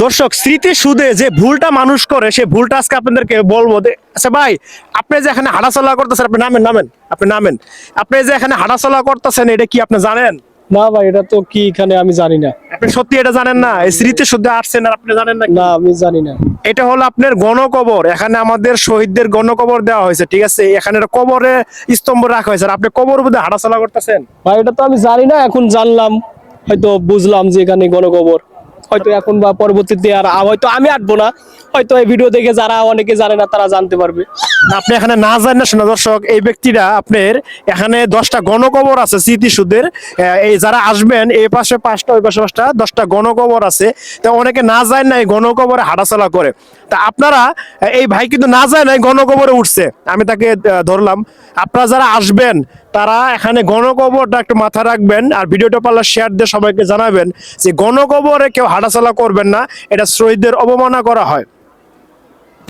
দর্শক স্মৃতি সুদে যে ভুলটা মানুষ করে সেই ভুলটা আজকে আপনাদেরকে বলবো আচ্ছা ভাই, আপনি যে এখানে হাঁটাচলা করতেছেন, আপনি নামেন নামেন আপনি নামেন। আপনি যে এখানে হাঁটাচলা করতেছেন এটা কি আপনি জানেন? না ভাই, এটা তো কি এখানে আমি জানি না। আপনি সত্যি এটা জানেন না? এই স্মৃতি সুদে আসছেন আর আপনি জানেন না? না, আমি জানি না। এটা হলো আপনার গণকবর। এখানে আমাদের শহীদদের গণকবর দেওয়া হয়েছে, ঠিক আছে? এখানে একটা কবরে স্তম্ভ রাখা হয়েছে আর আপনি কবর মধ্যে হাঁটাচলা করতেছেন। ভাই, এটা তো আমি জানি না, এখন জানলাম, হয়তো বুঝলাম যে এখানে গণকবর। হয়তো এখন বা পরবর্তীতে আর হয়তো আমি আঁটবো না, হয়তো এই ভিডিও দেখে যারা অনেকে জানে না তারা জানতে পারবে। আপনি এখানে না জানেন না শোনা দর্শক, এই ব্যক্তিরা আপনার এখানে 10টা গণকবর আছে স্মৃতিসুদের। এই যারা আসবেন এই পাশে 5টা ওই পাশে 5টা 10টা গণকবর আছে। তো অনেকে না যায় না এই গণকবরে হাঁটাচলা করে। তা আপনারা এই ভাই কিন্তু না যায় না এই গণকবরে উঠছে, আমি তাকে ধরলাম। আপনারা যারা আসবেন তারা এখানে গণকবরটা একটু মাথা রাখবেন আর ভিডিওটা পারলে শেয়ার দিয়ে সবাইকে জানাবেন যে গণকবরে কেউ হাঁটাচলা করবেন না, এটা শহীদদের অবমাননা করা হয়।